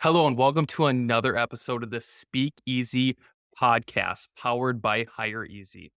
Hello and welcome to another episode of the Speak Easy podcast powered by hireEZ,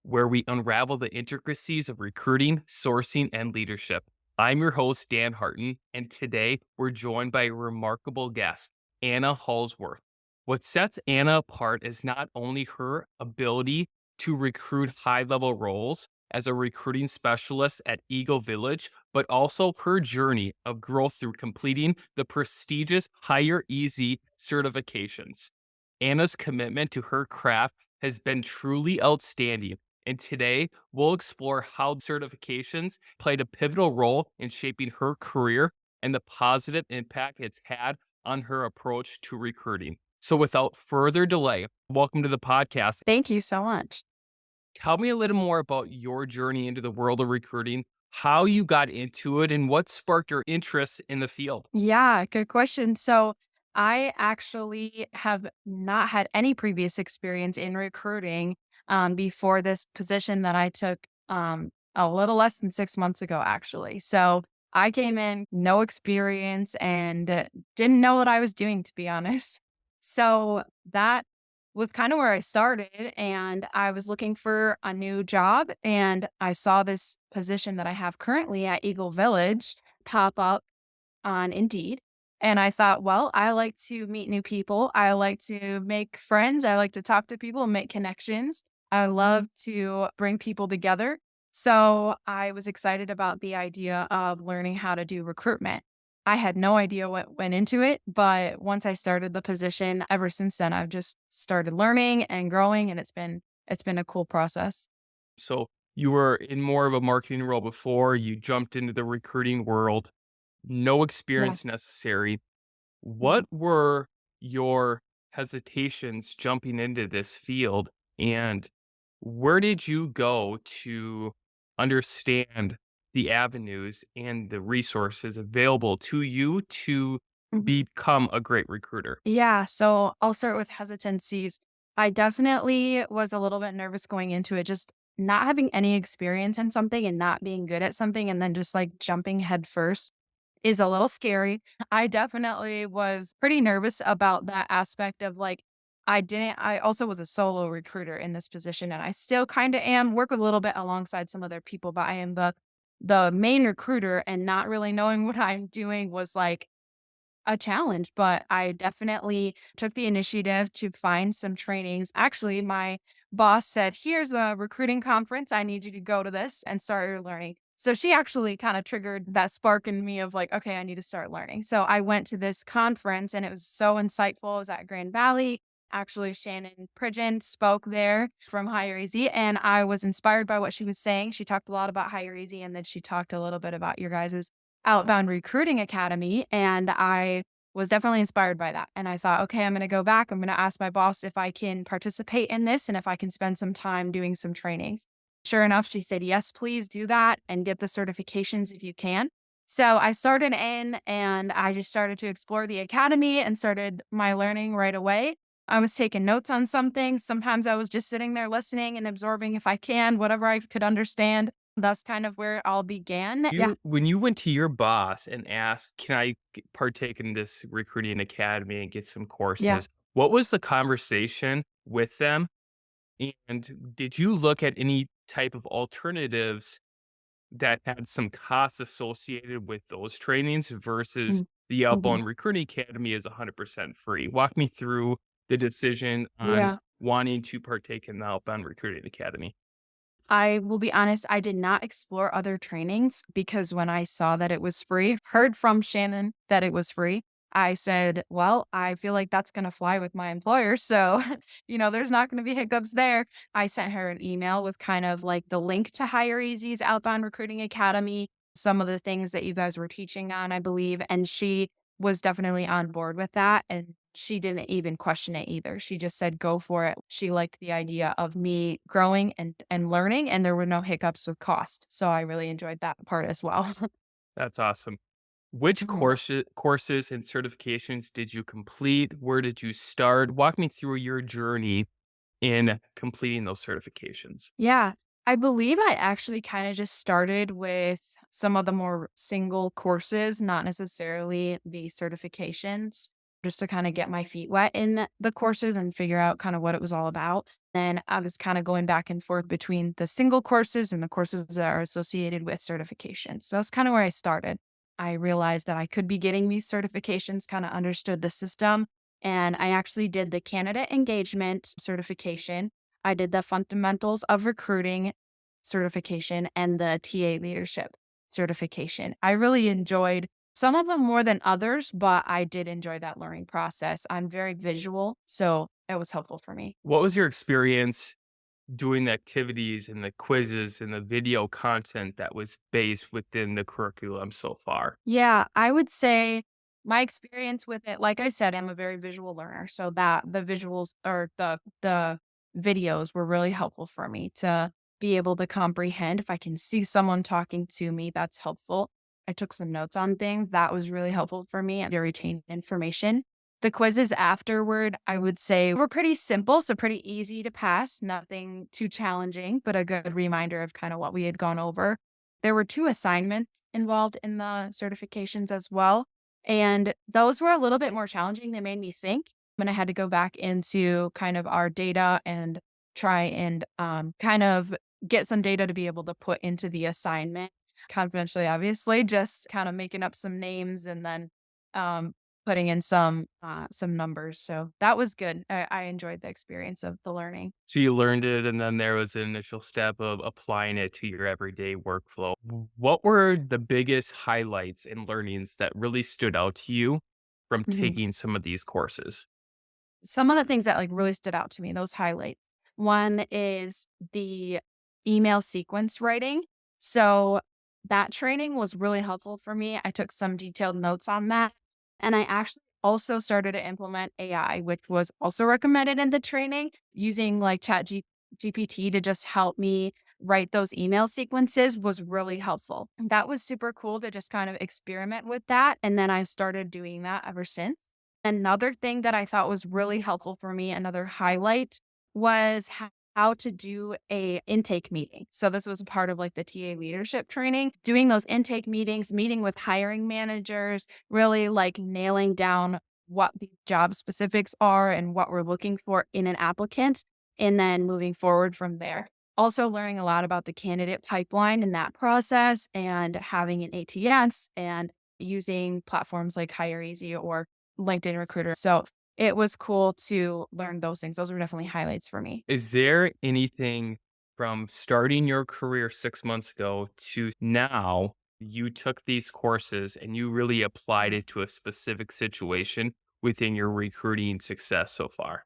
where we unravel the intricacies of recruiting, sourcing, and leadership. I'm your host, Dan Harten, and today we're joined by a remarkable guest, Anna Hallsworth. What sets Anna apart is not only her ability to recruit high level roles as a recruiting specialist at Eagle Village, but also her journey of growth through completing the prestigious hireEZ certifications. Anna's commitment to her craft has been truly outstanding, and today we'll explore how certifications played a pivotal role in shaping her career and the positive impact it's had on her approach to recruiting. So, without further delay, welcome to the podcast. Thank you so much. Tell me a little more about your journey into the world of recruiting, how you got into it, and what sparked your interest in the field. Yeah, good question. So, I actually have not had any previous experience in recruiting before this position that I took a little less than 6 months ago, actually. So, I came in, no experience, and didn't know what I was doing, to be honest. So, that was kind of where I started. And I was looking for a new job. And I saw this position that I have currently at Eagle Village pop up on Indeed. And I thought, well, I like to meet new people. I like to make friends. I like to talk to people and make connections. I love to bring people together. So I was excited about the idea of learning how to do recruitment. I had no idea what went into it, but once I started the position, ever since then, I've just started learning and growing, and it's been a cool process. So, you were in more of a marketing role before, you jumped into the recruiting world, no Yeah. experience necessary. Mhm. What were your hesitations jumping into this field? And where did you go to understand the avenues and the resources available to you to Mhm. become a great recruiter? Yeah, so I'll start with hesitancies. I definitely was a little bit nervous going into it, just not having any experience in something and not being good at something and then just like jumping headfirst is a little scary. I definitely was pretty nervous about that aspect of like I also was a solo recruiter in this position and I still kind of am, work a little bit alongside some other people, but I am the main recruiter and not really knowing what I'm doing was like a challenge, but I definitely took the initiative to find some trainings. Actually, my boss said, "Here's a recruiting conference. I need you to go to this and start your learning." So she actually kind of triggered that spark in me of like, okay, I need to start learning. So I went to this conference and it was so insightful. It was at Grand Valley. Actually, Shannon Pridgeon spoke there from hireEZ, and I was inspired by what she was saying. She talked a lot about hireEZ, and then she talked a little bit about your guys' Outbound Recruiting Academy, and I was definitely inspired by that, and I thought, "Okay, I'm gonna go back, I'm gonna ask my boss if I can participate in this and if I can spend some time doing some trainings." Sure enough, she said, "Yes, please do that and get the certifications if you can." So, I started in and I just started to explore the academy and started my learning right away. I was taking notes on some things, sometimes I was just sitting there listening and absorbing if I can, whatever I could understand. That's kind of where it all began. Yeah. You when you went to your boss and asked, "Can I partake in this recruiting academy and get some Yeah. courses?" What was the conversation with them? And did you look at any type of alternatives that had some costs associated with those trainings versus Mm. the Mhm. Outbound Recruiting Academy is 100% free? Walk me through the decision on Yeah. wanting to partake in the Outbound Recruiting Academy. I will be honest, I did not explore other trainings because when I saw that it was free, heard from Shannon that it was free, I said, well, I feel like that's going to fly with my employer. So, there's not going to be hiccups there. I sent her an email with kind of like the link to hireEZ's Outbound Recruiting Academy, some of the things that you guys were teaching on, I believe. And she was definitely on board with that. And she didn't even question it either. She just said, "Go for it." She liked the idea of me growing and learning, and there were no hiccups with cost. So I really enjoyed that part as well. That's awesome. Which Mhm. courses and certifications did you complete? Where did you start? Walk me through your journey in completing those certifications. Yeah. I believe I actually kind of just started with some of the more single courses, not necessarily the certifications. just to kind of get my feet wet in the courses and figure out kind of what it was all about. Then I was kind of going back and forth between the single courses and the courses that are associated with certifications. So that's kind of where I started. I realized that I could be getting these certifications, kind of understood the system. And I actually did the candidate engagement certification. I did the fundamentals of recruiting certification and the TA leadership certification. I really enjoyed some of them more than others, but I did enjoy that learning process. I'm very visual, so it was helpful for me. What was your experience doing the activities and the quizzes and the video content that was based within the curriculum so far? Yeah, I would say my experience with it, like I said, I'm a very visual learner, so that the visuals or the videos were really helpful for me to be able to comprehend. If I can see someone talking to me, that's helpful. I took some notes on things. That was really helpful for me to retain information. The quizzes afterward, I would say were pretty simple, so pretty easy to pass, nothing too challenging, but a good reminder of kind of what we had gone over. There were 2 assignments involved in the certifications as well, and those were a little bit more challenging. They made me think, and I had to go back into kind of our data and try and, kind of get some data to be able to put into the assignment, confidentially, obviously, just kinda making up some names and then, um, putting in some numbers, so that was good. I enjoyed the experience of the learning. So you learned it, and then there was an initial step of applying it to your everyday workflow. What were the biggest highlights and learnings that really stood out to you from Mhm. taking some of these courses? Some of the things that, like, really stood out to me, those highlights. One is the email sequence writing. So, that training was really helpful for me. I took some detailed notes on that, and I actually also started to implement AI, which was also recommended in the training, using, like, GPT to just help me write those email sequences was really helpful. That was super cool to just kind of experiment with that, and then I've started doing that ever since. Another thing that I thought was really helpful for me, another highlight, was how to do a intake meeting. So this was a part of like the TA leadership training, doing those intake meetings, meeting with hiring managers, really like nailing down what the job specifics are and what we're looking for in an applicant, and then moving forward from there. Also learning a lot about the candidate pipeline in that process and having an ATS and using platforms like hireEZ or LinkedIn Recruiter. So it was cool to learn those things. Those were definitely highlights for me. Is there anything from starting your career 6 months ago to now, you took these courses and you really applied it to a specific situation within your recruiting success so far?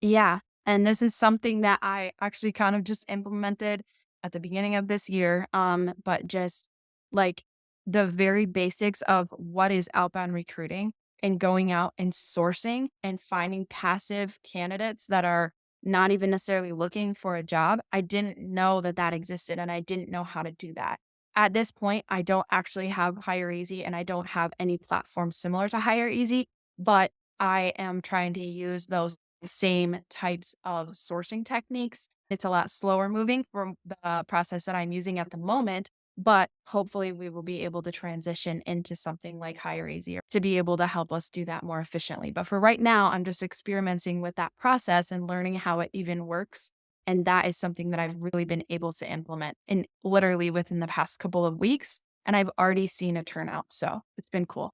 Yeah. And this is something that I actually kind of just implemented at the beginning of this year. But just like the very basics of what is outbound recruiting and going out and sourcing and finding passive candidates that are not even necessarily looking for a job. I didn't know that that existed and I didn't know how to do that. At this point, I don't actually have hireEZ and I don't have any platform similar to hireEZ, but I am trying to use those same types of sourcing techniques. It's a lot slower moving from the process that I'm using at the moment, but hopefully we will be able to transition into something like hireEZ to be able to help us do that more efficiently. But for right now, I'm just experimenting with that process and learning how it even works. And that is something that I've really been able to implement in literally within the past couple of weeks. And I've already seen a turnout. So it's been cool.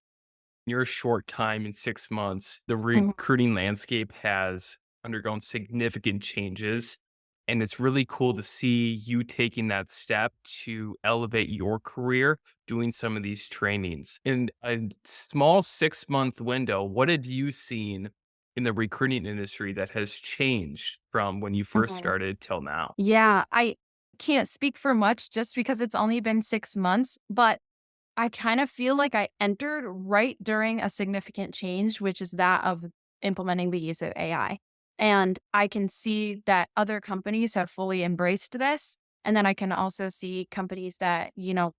Your short time in 6 months, the Mhm. recruiting landscape has undergone significant changes, and it's really cool to see you taking that step to elevate your career doing some of these trainings. In a small 6-month window, what have you seen in the recruiting industry that has changed from when you first Mhm. started till now? Yeah, I can't speak for much just because it's only been 6 months, but I kind of feel like I entered right during a significant change, which is that of implementing the use of AI. And I can see that other companies have fully embraced this. And then I can also see companies that,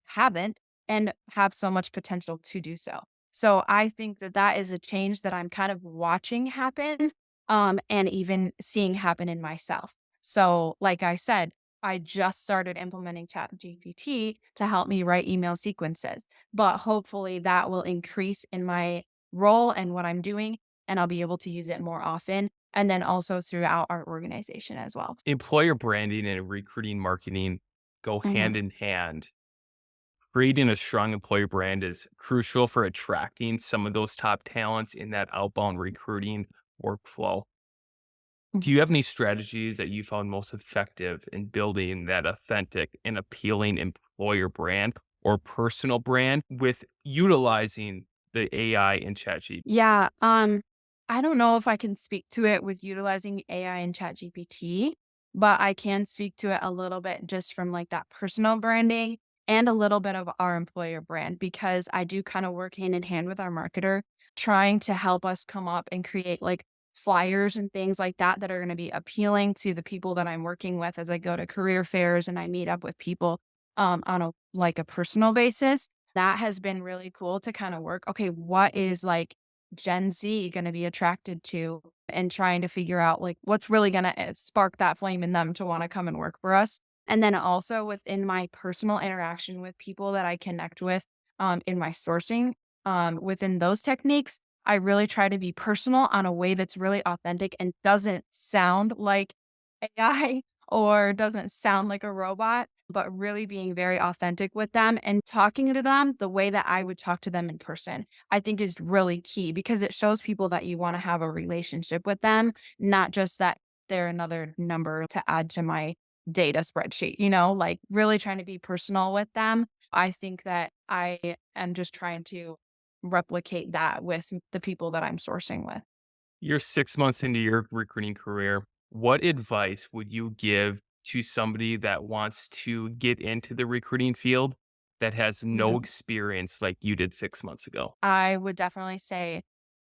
haven't and have so much potential to do so. So I think that that is a change that I'm kind of watching happen, and even seeing happen in myself. So, like I said, I just started implementing ChatGPT to help me write email sequences, but hopefully that will increase in my role and what I'm doing, and I'll be able to use it more often. And then also throughout our organization as well. Employer branding and recruiting marketing go Mhm. hand in hand. Creating a strong employer brand is crucial for attracting some of those top talents in that outbound recruiting workflow. Do you have any strategies that you found most effective in building that authentic and appealing employer brand or personal brand with utilizing the AI and ChatGPT? Yeah, I don't know if I can speak to it with utilizing AI and ChatGPT, but I can speak to it a little bit just from like that personal branding and a little bit of our employer brand because I do kind of work hand in hand with our marketer, trying to help us come up and create like flyers and things like that that are going to be appealing to the people that I'm working with as I go to career fairs and I meet up with people on a like a personal basis. That has been really cool to kind of work. Okay, what is like Gen Z gonna be attracted to and trying to figure out, like, what's really gonna spark that flame in them to wanna come and work for us. And then also within my personal interaction with people that I connect with, in my sourcing, within those techniques, I really try to be personal on a way that's really authentic and doesn't sound like AI or doesn't sound like a robot, but really being very authentic with them and talking to them the way that I would talk to them in person. I think is really key because it shows people that you want to have a relationship with them, not just that they're another number to add to my data spreadsheet, like really trying to be personal with them. I think that I am just trying to replicate that with the people that I'm sourcing with. You're 6 months into your recruiting career. What advice would you give to somebody that wants to get into the recruiting field that has no Mhm. experience like you did 6 months ago? I would definitely say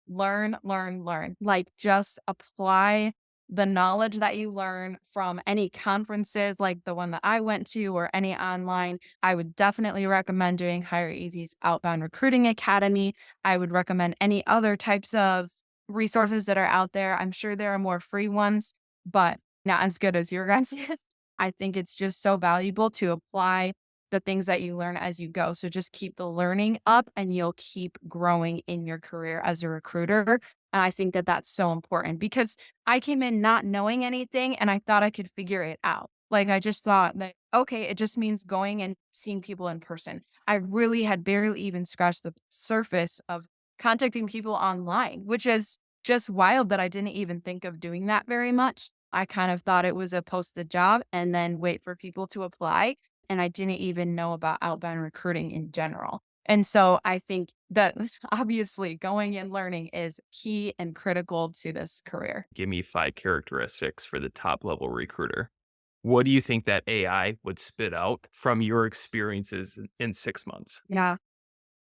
learn, learn, learn. Like, just apply the knowledge that you learn from any conferences like the one that I went to or any online. I would definitely recommend doing hireEZ's Outbound Recruiting Academy. I would recommend any other types of resources that are out there. I'm sure there are more free ones, but not as good as your guys' is. I think it's just so valuable to apply the things that you learn as you go. So just keep the learning up and you'll keep growing in your career as a recruiter. And I think that that's so important because I came in not knowing anything and I thought I could figure it out. Like I just thought that, okay, it just means going and seeing people in person. I really had barely even scratched the surface of contacting people online, which is just wild that I didn't even think of doing that very much. I kind of thought it was a posted job and then wait for people to apply and I didn't even know about outbound recruiting in general. And so I think that obviously going and learning is key and critical to this career. Give me 5 characteristics for the top level recruiter. What do you think that AI would spit out from your experiences in 6 months? Yeah.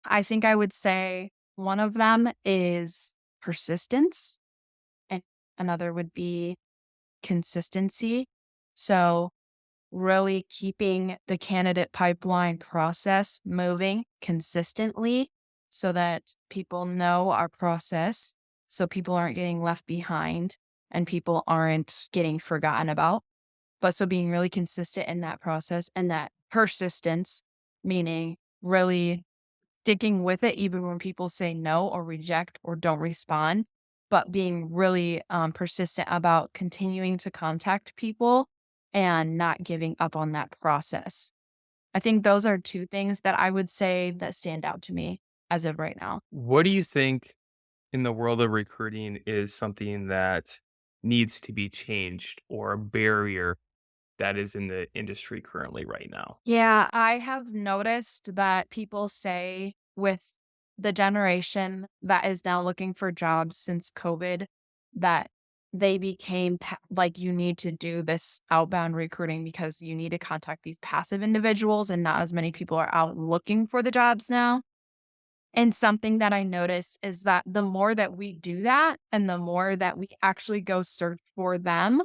I think I would say one of them is persistence, and another would be consistency. So really keeping the candidate pipeline process moving consistently so that people know our process, so people aren't getting left behind and people aren't getting forgotten about. But so being really consistent in that process and that persistence, meaning really sticking with it even when people say no or reject or don't respond, but being really persistent about continuing to contact people and not giving up on that process. I think those are two things that I would say that stand out to me as of right now. What do you think in the world of recruiting is something that needs to be changed or a barrier that is in the industry currently right now? Yeah, I have noticed that people say with the generation that is now looking for jobs since COVID that they became like you need to do this outbound recruiting because you need to contact these passive individuals and not as many people are out looking for the jobs now. And something that I notice is that the more that we do that and the more that we actually go search for them,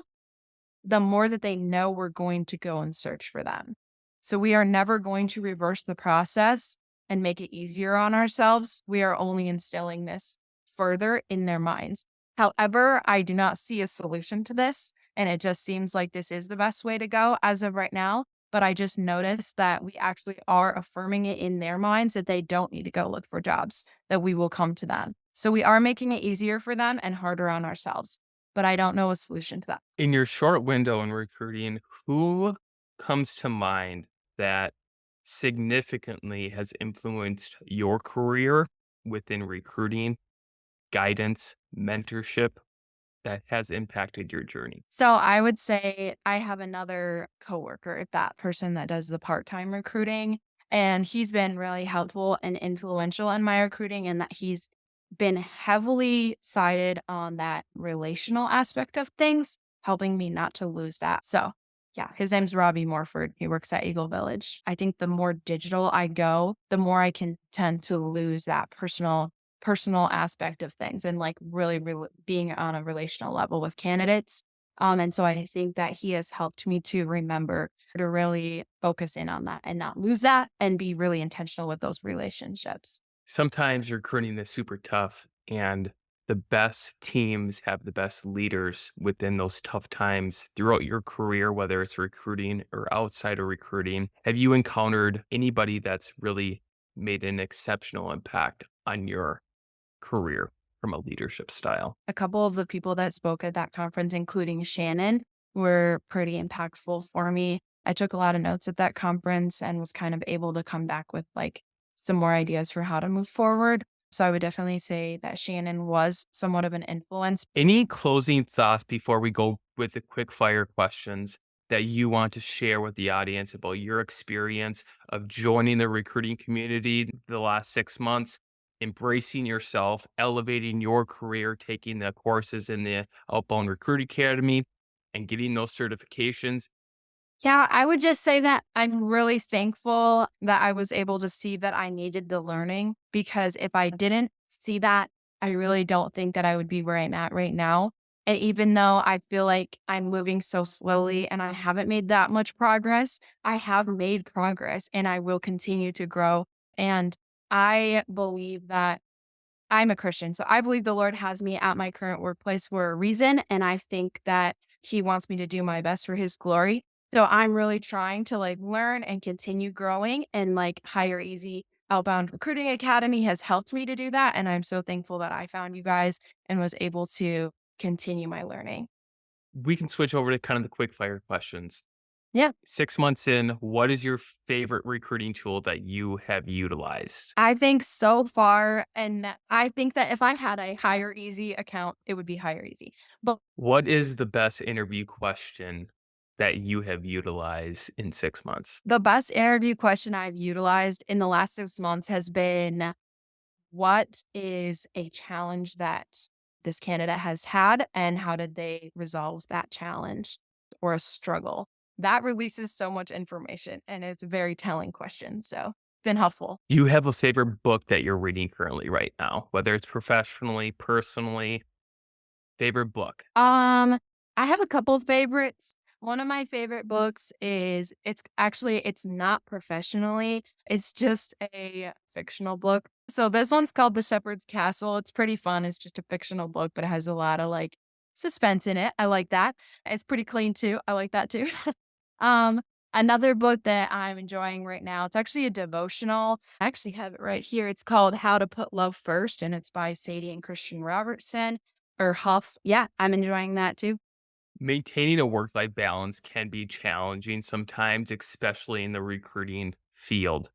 the more that they know we're going to go and search for them. So we are never going to reverse the process and make it easier on ourselves. We are only instilling this further in their minds. However, I do not see a solution to this. And it just seems like this is the best way to go as of right now. But I just noticed that we actually are affirming it in their minds that they don't need to go look for jobs, that we will come to them. So we are making it easier for them and harder on ourselves. But I don't know a solution to that. In your short window in recruiting, who comes to mind that significantly has influenced your career within recruiting, guidance, mentorship that has impacted your journey? So I would say I have another coworker, that person that does the part-time recruiting, and he's been really helpful and influential in my recruiting and that he's been heavily sided on that relational aspect of things, helping me not to lose that. So yeah, his name's Robbie Morford. He works at Eagle Village. I think the more digital I go, the more I can tend to lose that personal aspect of things and like really being on a relational level with candidates. And so I think that he has helped me to remember to really focus in on that and not lose that and be really intentional with those relationships. Sometimes recruiting is super tough, and the best teams have the best leaders within those tough times throughout your career, whether it's recruiting or outside of recruiting. Have you encountered anybody that's really made an exceptional impact on your career from a leadership style? A couple of the people that spoke at that conference, including Shannon, were pretty impactful for me. I took a lot of notes at that conference and was kind of able to come back with like some more ideas for how to move forward. So I would definitely say that Shannon was somewhat of an influence. Any closing thoughts before we go with the quick fire questions that you want to share with the audience about your experience of joining the recruiting community the last 6 months, embracing yourself, elevating your career, taking the courses in the Outbound Recruiting Academy, and getting those certifications? Yeah, I would just say that I'm really thankful that I was able to see that I needed the learning because if I didn't see that, I really don't think that I would be where I'm at right now. And even though I feel like I'm moving so slowly and I haven't made that much progress, I have made progress and I will continue to grow. And I believe that I'm a Christian, so I believe the Lord has me at my current workplace for a reason, and I think that He wants me to do my best for His glory. So I'm really trying to like learn and continue growing, and like hireEZ Outbound Recruiting Academy has helped me to do that. And I'm so thankful that I found you guys and was able to continue my learning. We can switch over to kind of the quick fire questions. Yeah. 6 months in, what is your favorite recruiting tool that you have utilized? I think so far, and I think that if I had a hireEZ account, it would be hireEZ. But What is the best interview question that you have utilized in 6 months? the best interview question I've utilized in the last 6 months has been, "What is a challenge that this candidate has had, and how did they resolve that challenge or a struggle?" That releases so much information, and it's a very telling question, so been helpful. Do you have a favorite book that you're reading currently right now, whether it's professionally, personally, favorite book? I have a couple of favorites. One of my favorite books is it's not professionally, it's just a fictional book. So this one's called The Shepherd's Castle. It's pretty fun. It's just a fictional book, but it has a lot of like suspense in it. I like that. It's pretty clean too. I like that too. um Another book that I'm enjoying right now, it's actually a devotional. I actually have it right here. It's called How to Put Love First, and it's by Sadie and Christian Robertson. Or Huff. Yeah, I'm enjoying that too. Maintaining a work life balance can be challenging sometimes, especially in the recruiting field.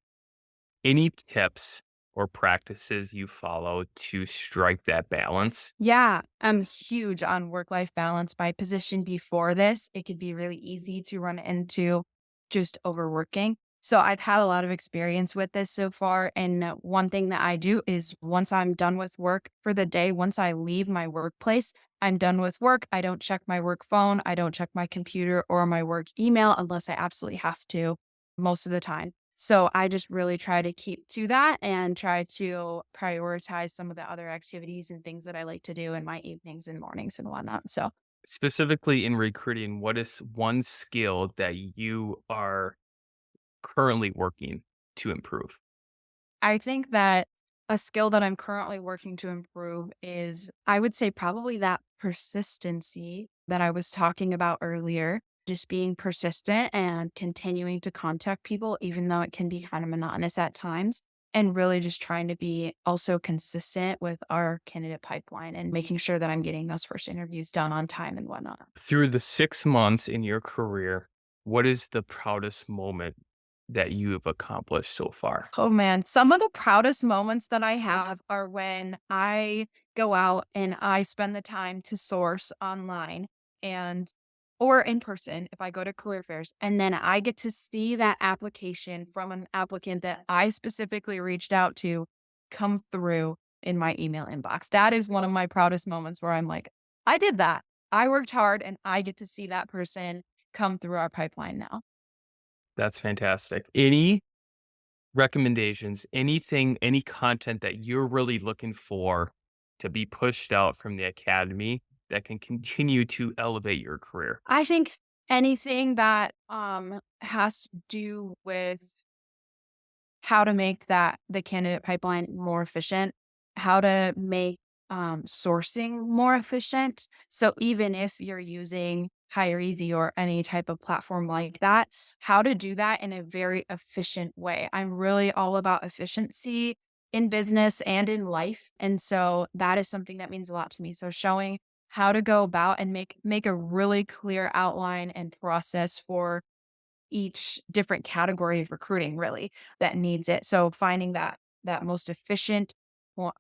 Any tips or practices you follow to strike that balance? Yeah, I'm huge on work-life balance. My position before this, it could be really easy to run into just overworking. So I've had a lot of experience with this so far. And one thing that I do is once I'm done with work for the day, once I leave my workplace, I'm done with work. I don't check my work phone. I don't check my computer or my work email unless I absolutely have to most of the time. So I just really try to keep to that and try to prioritize some of the other activities and things that I like to do in my evenings and mornings and whatnot. So Specifically in recruiting, what is one skill that you are currently working to improve? I think that a skill that I'm currently working to improve is, I would say, probably that persistency that I was talking about earlier. Just being persistent and continuing to contact people, even though it can be kind of monotonous at times. and really just trying to be also consistent with our candidate pipeline and making sure that I'm getting those first interviews done on time and whatnot. Through the 6 months in your career, what is the proudest moment that you have accomplished so far? Oh man, some of the proudest moments that I have are when I go out and I spend the time to source online and or in person if I go to career fairs, and then I get to see that application from an applicant that I specifically reached out to come through in my email inbox. That is one of my proudest moments where I'm like, I did that. I worked hard and I get to see that person come through our pipeline now. That's fantastic. Any recommendations, anything, any content that you're really looking for to be pushed out from the academy that can continue to elevate your career? I think anything that has to do with how to make the candidate pipeline more efficient, how to make sourcing more efficient. So even if you're using hireEZ or any type of platform like that, how to do that in a very efficient way. I'm really all about efficiency in business and in life. And so that is something that means a lot to me. So showing how to go about and make a really clear outline and process for each different category of recruiting really that needs it. So finding that most efficient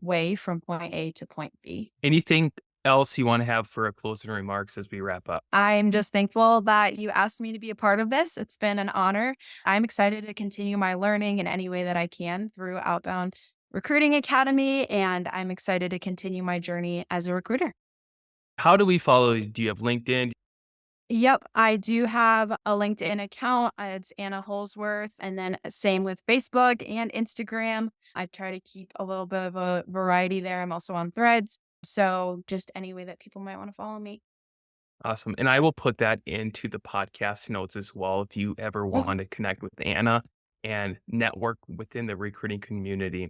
way from point A to point B. Anything else you want to have for a closing remarks as we wrap up? I'm just thankful that you asked me to be a part of this. It's been an honor. I'm excited to continue my learning in any way that I can through Outbound Recruiting Academy, and I'm excited to continue my journey as a recruiter. How do we follow you? Do you have LinkedIn? Yep, I do have a LinkedIn account. It's Anna Hallsworth, and then same with Facebook and Instagram. I try to keep a little bit of a variety there. I'm also on Threads, so just any way that people might want to follow me. Awesome. And I will put that into the podcast notes as well if you ever Okay. want to connect with Anna and network within the recruiting community.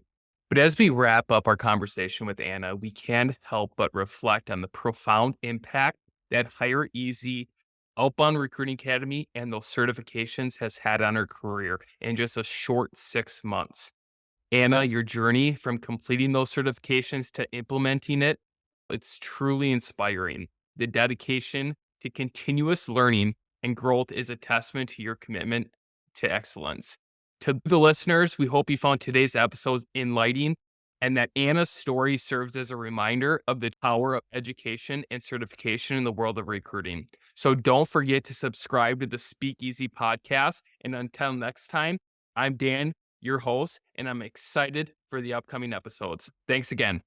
But as we wrap up our conversation with Anna, we can't help but reflect on the profound impact that hireEZ, Outbound Recruiting Academy, and those certifications has had on her career in just a short 6 months. Anna, your journey from completing those certifications to implementing it, it's truly inspiring. The dedication to continuous learning and growth is a testament to your commitment to excellence. To the listeners, we hope you found today's episode enlightening and that Anna's story serves as a reminder of the power of education and certification in the world of recruiting. So don't forget to subscribe to the Speak Easy podcast. And until next time, I'm Dan, your host, and I'm excited for the upcoming episodes. Thanks again.